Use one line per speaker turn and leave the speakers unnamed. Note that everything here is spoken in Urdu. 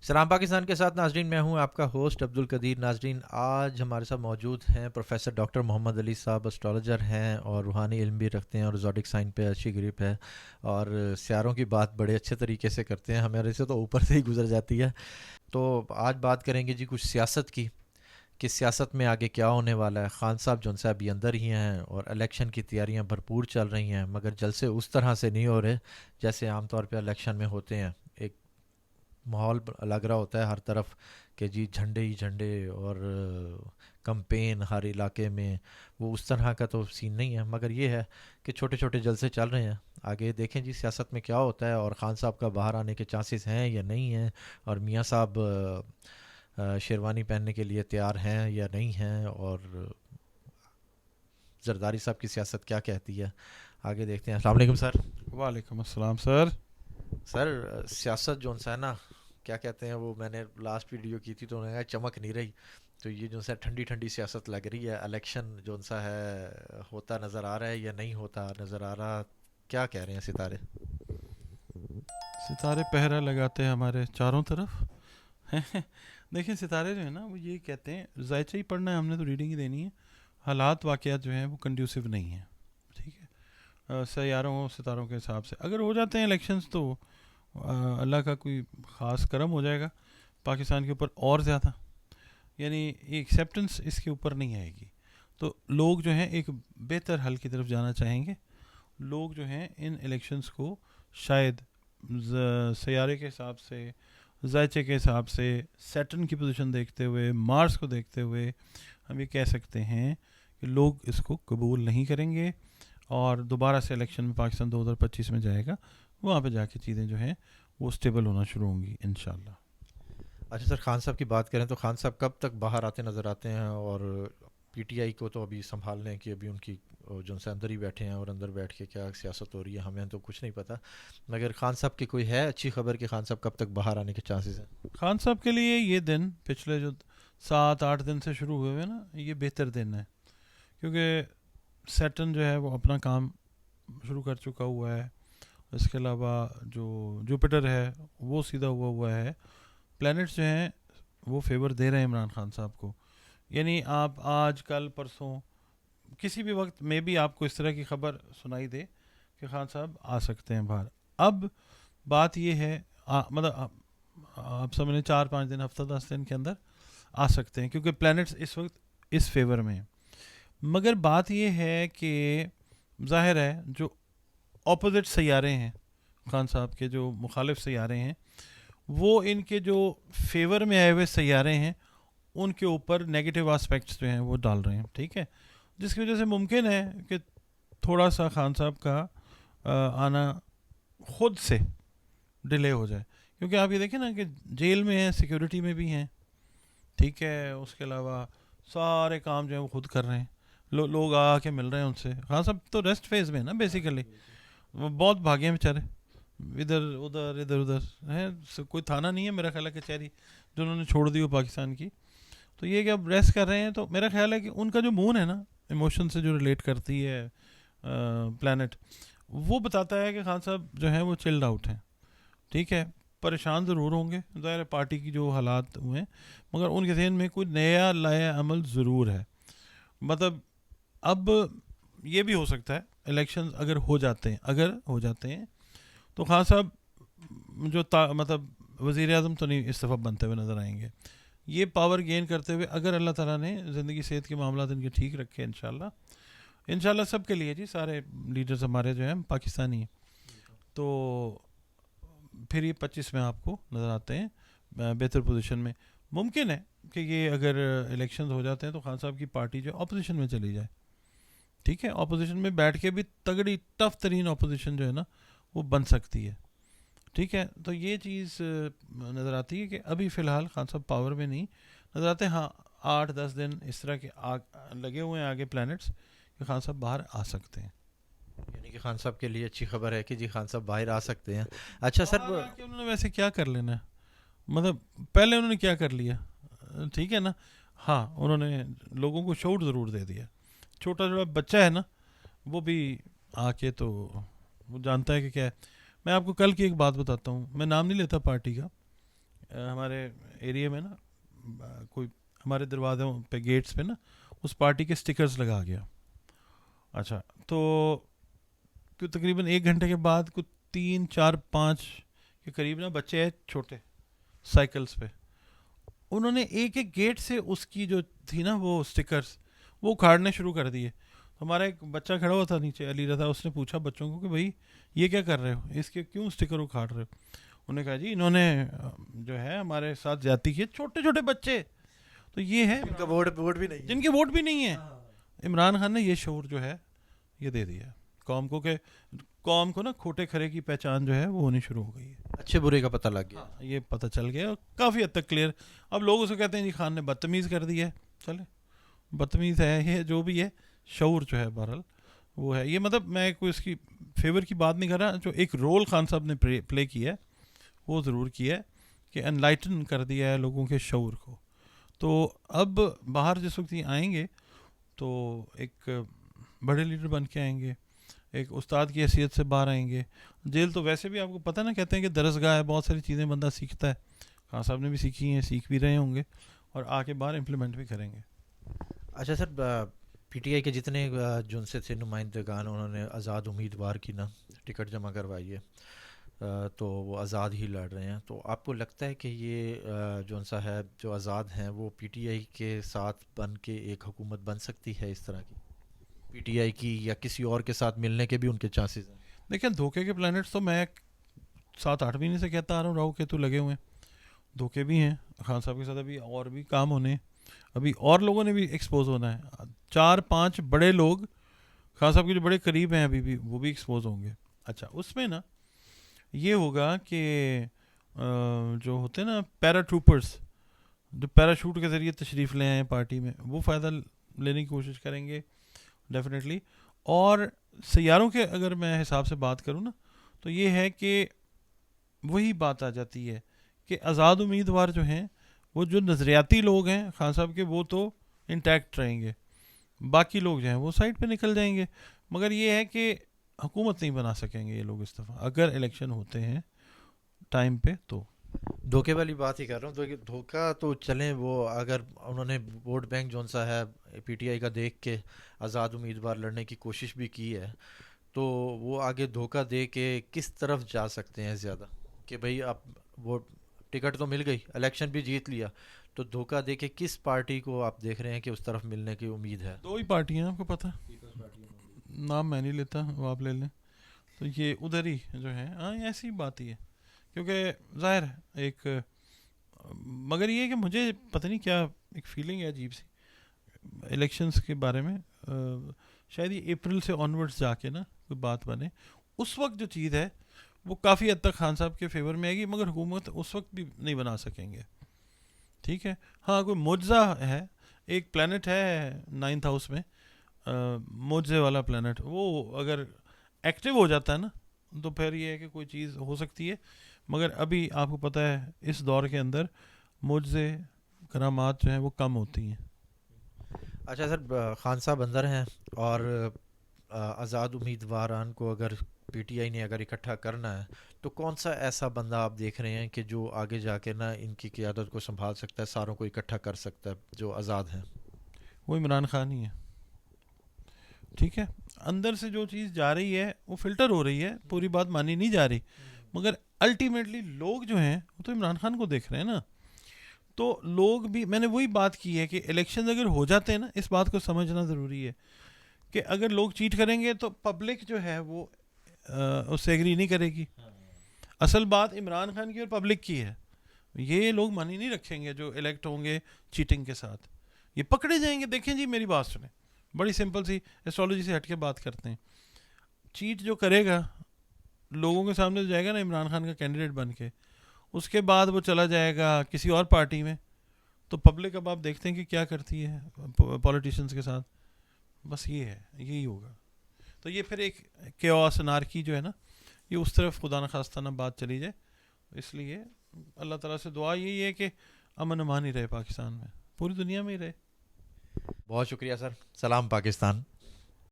سلام پاکستان کے ساتھ ناظرین، میں ہوں آپ کا ہوسٹ عبد القدیر. ناظرین، آج ہمارے ساتھ موجود ہیں پروفیسر ڈاکٹر محمد علی صاحب. اسٹرالوجر ہیں اور روحانی علم بھی رکھتے ہیں اور زوڈک سائن پہ اچھی گریپ ہے اور سیاروں کی بات بڑے اچھے طریقے سے کرتے ہیں، ہمارے سے تو اوپر سے ہی گزر جاتی ہے. تو آج بات کریں گے جی کچھ سیاست کی، کہ سیاست میں آگے کیا ہونے والا ہے. خان صاحب جو سے ابھی اندر ہی ہیں اور الیکشن کی تیاریاں بھرپور چل رہی ہیں، مگر جلسے اس طرح سے نہیں ہو رہے جیسے عام طور پہ الیکشن میں ہوتے ہیں. ایک ماحول لگ رہا ہوتا ہے ہر طرف کہ جی جھنڈے ہی جھنڈے اور کمپین ہر علاقے میں. وہ اس طرح کا تو سین نہیں ہے، مگر یہ ہے کہ چھوٹے چھوٹے جلسے چل رہے ہیں. آگے دیکھیں جی سیاست میں کیا ہوتا ہے اور خان صاحب کا باہر آنے کے چانسز ہیں یا نہیں ہیں، اور میاں صاحب شیروانی پہننے کے لیے تیار ہیں یا نہیں ہیں، اور زرداری صاحب کی سیاست کیا کہتی ہے. آگے دیکھتے ہیں. السلام علیکم سر.
وعلیکم السلام سر.
سر سیاست جو سا ہے نا، کیا کہتے ہیں، وہ میں نے لاسٹ ویڈیو کی تھی تو انہوں نے کہا چمک نہیں رہی. تو یہ جو سا ٹھنڈی ٹھنڈی سیاست لگ رہی ہے. الیکشن جو سا ہے ہوتا نظر آ رہا ہے یا نہیں ہوتا نظر آ رہا؟ کیا کہہ رہے ہیں ستارے؟
ستارے پہرا لگاتے ہیں ہمارے چاروں طرف. دیکھیں ستارے جو ہیں نا وہ یہ کہتے ہیں ذائچہ ہی پڑھنا ہے ہم نے تو ریڈنگ ہی دینی ہے. حالات واقعات جو ہیں وہ کنڈیوسیو نہیں ہیں. ٹھیک ہے. سیاروں ستاروں کے حساب سے اگر ہو جاتے ہیں الیکشنز تو اللہ کا کوئی خاص کرم ہو جائے گا پاکستان کے اوپر اور زیادہ. یعنی یہ ایکسیپٹنس اس کے اوپر نہیں آئے گی. تو لوگ جو ہیں ایک بہتر حل کی طرف جانا چاہیں گے. لوگ جو ہیں ان الیکشنز کو شاید سیارے کے حساب سے، زائچے کے حساب سے، سیٹرن کی پوزیشن دیکھتے ہوئے، مارس کو دیکھتے ہوئے ہم یہ کہہ سکتے ہیں کہ لوگ اس کو قبول نہیں کریں گے. اور دوبارہ سے الیکشن میں پاکستان 2025 میں جائے گا، وہاں پہ جا کے چیزیں جو ہیں وہ اسٹیبل ہونا شروع ہوں گی انشاءاللہ.
اچھا سر، خان صاحب کی بات کریں تو خان صاحب کب تک باہر آتے نظر آتے ہیں؟ اور پی ٹی آئی کو تو ابھی سنبھال لیں کہ ابھی ان کی جو سے اندر ہی بیٹھے ہیں اور اندر بیٹھ کے کیا سیاست ہو رہی ہے ہمیں تو کچھ نہیں پتہ. مگر خان صاحب کی کوئی ہے اچھی خبر کہ خان صاحب کب تک باہر آنے کے چانسز ہیں؟
خان صاحب کے لیے یہ دن پچھلے جو 7-8 دن سے شروع ہوئے نا یہ بہتر دن ہے، کیونکہ سیٹرن جو ہے وہ اپنا کام شروع کر چکا ہوا ہے. اس کے علاوہ جو جوپیٹر ہے وہ سیدھا ہوا ہے. پلینٹس جو ہیں وہ فیور دے رہے ہیں عمران خان صاحب کو. یعنی آپ آج کل پرسوں کسی بھی وقت میں بھی آپ کو اس طرح کی خبر سنائی دے کہ خان صاحب آ سکتے ہیں باہر. اب بات یہ ہے مطلب آپ سمجھیں 4-5 دن، ہفتہ 10 دن کے اندر آ سکتے ہیں کیونکہ پلینٹس اس وقت اس فیور میں ہیں. مگر بات یہ ہے کہ ظاہر ہے جو اپوزٹ سیارے ہیں خان صاحب کے، جو مخالف سیارے ہیں، وہ ان کے جو فیور میں آئے ہوئے سیارے ہیں ان کے اوپر نیگیٹو آسپیکٹس جو ہیں وہ ڈال رہے ہیں. ٹھیک ہے. جس کی وجہ سے ممکن ہے کہ تھوڑا سا خان صاحب کا آنا خود سے ڈیلے ہو جائے. کیونکہ آپ یہ دیکھیں نا کہ جیل میں ہیں، سیکیورٹی میں بھی ہیں. ٹھیک ہے. اس کے علاوہ سارے کام جو ہیں وہ خود کر رہے ہیں. لوگ آ کے مل رہے ہیں ان سے. خان صاحب تو ریسٹ فیز میں ہے نا بیسیکلی. وہ بہت بھاگے ہیں بیچارے، ادھر ادھر ہیں. کوئی تھانہ نہیں ہے میرا خیال ہے کچہری جو انہوں نے چھوڑ دی ہو پاکستان کی. تو یہ کہ اب ریسٹ کر رہے ہیں. تو میرا خیال ہے کہ ان کا جو مون ہے نا ایموشن سے جو ریلیٹ کرتی ہے پلانٹ، وہ بتاتا ہے کہ خان صاحب جو ہیں وہ چلڈ آؤٹ ہیں. ٹھیک ہے. پریشان ضرور ہوں گے، ظاہر ہے پارٹی کی جو حالات ہوئے ہیں، مگر ان کے ذہن میں کوئی نیا لایا عمل ضرور ہے. مطلب اب یہ بھی ہو سکتا ہے الیکشن اگر ہو جاتے ہیں تو خان صاحب جو مطلب وزیر اعظم تو نہیں اس دفعہ بنتے ہوئے نظر آئیں گے. یہ پاور گین کرتے ہوئے اگر اللہ تعالیٰ نے زندگی صحت کے معاملات ان کے ٹھیک رکھے انشاءاللہ سب کے لیے جی، سارے لیڈرز ہمارے جو ہیں پاکستانی ہیں، تو پھر یہ 25 میں آپ کو نظر آتے ہیں بہتر پوزیشن میں. ممکن ہے کہ یہ اگر الیکشنز ہو جاتے ہیں تو خان صاحب کی پارٹی جو اپوزیشن میں چلی جائے. ٹھیک ہے. اپوزیشن میں بیٹھ کے بھی تگڑی ٹف ترین اپوزیشن جو ہے نا وہ بن سکتی ہے. ٹھیک ہے. تو یہ چیز نظر آتی ہے کہ ابھی فی الحال خان صاحب پاور میں نہیں نظر آتے. ہاں 8-10 دن اس طرح کے لگے ہوئے ہیں آگے پلانٹس کہ خان صاحب باہر آ سکتے ہیں.
یعنی کہ خان صاحب کے لیے اچھی خبر ہے کہ جی خان صاحب باہر آ سکتے ہیں. اچھا سر،
باہر آ کے انہوں نے ویسے کیا کر لینا ہے؟ مطلب پہلے انہوں نے کیا کر لیا؟ ٹھیک ہے نا. ہاں انہوں نے لوگوں کو شعور ضرور دے دیا. چھوٹا بچہ ہے نا وہ بھی آ کے تو وہ جانتا ہے کہ کیا ہے. میں آپ کو کل کی ایک بات بتاتا ہوں، میں نام نہیں لیتا پارٹی کا. ہمارے ایریا میں نا کوئی ہمارے دروازوں پہ گیٹس پہ نا اس پارٹی کے سٹکرز لگا گیا. اچھا تو تقریباً 1 گھنٹے کے بعد کچھ 3 4 5 کے قریب نا بچے ہیں چھوٹے سائیکلز پہ, انہوں نے ایک ایک گیٹ سے اس کی جو تھی نا وہ سٹکرز وہ اکھاڑنے شروع کر دیے. ہمارا ایک بچہ کھڑا ہوا تھا نیچے, علی رضا, اس نے پوچھا بچوں کو کہ بھائی یہ کیا کر رہے ہو, اس کے کیوں سٹکر اکھاڑ رہے ہو؟ انہوں نے کہا جی انہوں نے جو ہے ہمارے ساتھ زیادتی کی. چھوٹے چھوٹے بچے, تو یہ ہے
ان کا ووٹ بھی نہیں,
جن کے ووٹ بھی نہیں ہے. عمران خان نے یہ شعور جو ہے یہ دے دیا قوم کو کہ قوم کو نا کھوٹے کھرے کی پہچان جو ہے وہ ہونی شروع ہو گئی ہے.
اچھے برے کا پتہ لگ گیا,
یہ پتہ چل گیا کافی حد تک کلیئر. اب لوگ اسے کہتے ہیں جی خان نے بدتمیز کر دیا ہے, چلے بدتمیز ہے یہ جو بھی ہے, شعور جو ہے بہرحال وہ ہے. یہ مطلب میں کوئی اس کی فیور کی بات نہیں کر رہا, جو ایک رول خان صاحب نے پلے کیا ہے وہ ضرور کیا ہے کہ انلائٹن کر دیا ہے لوگوں کے شعور کو. تو اب باہر جس وقت یہ آئیں گے تو ایک بڑے لیڈر بن کے آئیں گے, ایک استاد کی حیثیت سے باہر آئیں گے. جیل تو ویسے بھی آپ کو پتہ نا کہتے ہیں کہ درسگاہ ہے, بہت ساری چیزیں بندہ سیکھتا ہے. خان صاحب نے بھی سیکھی ہیں, سیکھ بھی رہے ہوں گے اور آ کے باہر امپلیمنٹ بھی کریں گے.
اچھا سر, پی ٹی آئی کے جتنے جن سے تھے نمائندگان, انہوں نے آزاد امیدوار کی نا ٹکٹ جمع کروائی ہے, تو وہ آزاد ہی لڑ رہے ہیں. تو آپ کو لگتا ہے کہ یہ جون سا ہے جو آزاد ہیں وہ پی ٹی آئی کے ساتھ بن کے ایک حکومت بن سکتی ہے اس طرح کی, پی ٹی آئی کی, یا کسی اور کے ساتھ ملنے کے بھی ان کے چانسز ہیں؟
دیکھیں دھوکے کے پلانٹس تو میں 7-8 مہینے سے کہتا آ رہا ہوں, راہو کیتو لگے ہوئے ہیں, دھوکے بھی ہیں خان صاحب کے ساتھ. ابھی اور بھی کام ہونے ہیں, ابھی اور لوگوں نے بھی ایکسپوز ہونا ہے. 4-5 بڑے لوگ خان صاحب کے جو بڑے قریب ہیں ابھی بھی, وہ بھی ایکسپوز ہوں گے. اچھا اس میں نا یہ ہوگا کہ جو ہوتے ہیں نا پیرا ٹروپرز, جو پیراشوٹ کے ذریعے تشریف لے آئے پارٹی میں, وہ فائدہ لینے کی کوشش کریں گے ڈیفینیٹلی. اور سیاروں کے اگر میں حساب سے بات کروں نا تو یہ ہے کہ وہی بات آ جاتی ہے کہ آزاد امیدوار جو ہیں وہ جو نظریاتی لوگ ہیں خان صاحب کے, وہ تو انٹیکٹ رہیں گے, باقی لوگ جو ہیں وہ سائڈ پہ نکل جائیں گے. مگر یہ ہے کہ حکومت نہیں بنا سکیں گے یہ لوگ اس دفعہ اگر الیکشن ہوتے ہیں ٹائم پہ. تو
دھوکے والی بات ہی کر رہا ہوں. تو دھوکہ تو چلیں, وہ اگر انہوں نے ووٹ بینک جون سا ہے پی ٹی آئی کا دیکھ کے آزاد امیدوار لڑنے کی کوشش بھی کی ہے, تو وہ آگے دھوکہ دے کے کس طرف جا سکتے ہیں زیادہ, کہ بھئی اب وہ ٹکٹ تو مل گئی, الیکشن بھی جیت لیا, تو دھوکہ دے کے کس پارٹی کو آپ دیکھ رہے ہیں کہ اس طرف ملنے کی امید ہے؟
2 ہی پارٹیاں ہیں آپ کو پتہ, نام میں نہیں لیتا, وہ آپ لے لیں. تو یہ ادھر ہی جو ہے, ہاں ایسی بات ہی ہے کیونکہ ظاہر ہے ایک, مگر یہ ہے کہ مجھے پتہ نہیں کیا ایک فیلنگ ہے عجیب سی الیکشنز کے بارے میں. شاید یہ اپریل سے آنورڈز جا کے نا کوئی بات بنے, اس وقت جو چیز ہے وہ کافی حد تک خان صاحب کے فیور میں آئے گی, مگر حکومت اس وقت بھی نہیں بنا سکیں گے. ٹھیک ہے, ہاں کوئی معجزہ ہے, ایک پلانٹ ہے 9th ہاؤس میں, معجزے والا پلانٹ, وہ اگر ایکٹیو ہو جاتا ہے نا تو پھر یہ ہے کہ کوئی چیز ہو سکتی ہے. مگر ابھی آپ کو پتہ ہے اس دور کے اندر معجزے کرامات جو ہیں وہ کم ہوتی ہیں.
اچھا سر, خان صاحب اندر ہیں اور آزاد امیدواران کو اگر پی ٹی آئی نے اگر اکٹھا کرنا ہے تو کون سا ایسا بندہ آپ دیکھ رہے ہیں کہ جو آگے جا کے نا ان کی قیادت کو سنبھال سکتا ہے, ساروں کو اکٹھا کر سکتا ہے جو آزاد ہیں؟
وہ عمران خان ہی ہے. ٹھیک ہے, اندر سے جو چیز جا رہی ہے وہ فلٹر ہو رہی ہے, پوری بات مانی نہیں جا رہی, مگر الٹیمیٹلی لوگ جو ہیں وہ تو عمران خان کو دیکھ رہے ہیں نا. تو لوگ بھی, میں نے وہی بات کی ہے کہ الیکشن اگر ہو جاتے ہیں نا, اس بات کو سمجھنا ضروری ہے کہ اگر لوگ چیٹ کریں گے تو پبلک جو ہے وہ اس سے ایگری نہیں کرے گی. اصل بات عمران خان کی اور پبلک کی ہے, یہ لوگ مانی نہیں رکھیں گے جو الیکٹ ہوں گے چیٹنگ کے ساتھ, یہ پکڑے جائیں گے. دیکھیں جی میری بات سنیں, بڑی سمپل سی ایسٹرالوجی سے ہٹ کے بات کرتے ہیں. چیٹ جو کرے گا لوگوں کے سامنے جائے گا نا عمران خان کا کینڈیڈیٹ بن کے, اس کے بعد وہ چلا جائے گا کسی اور پارٹی میں, تو پبلک اب آپ دیکھتے ہیں کہ کیا کرتی ہے پولیٹیشنز کے ساتھ. بس یہ ہے, یہی ہوگا. تو یہ پھر ایک کیوس انارکی جو ہے نا, یہ اس طرف خدا نخواستہ نہ بات چلی جائے. اس لیے اللہ تعالیٰ سے دعا یہی ہے کہ امن امان ہی رہے پاکستان میں, پوری دنیا میں ہی رہے.
بہت شکریہ سر. سلام پاکستان.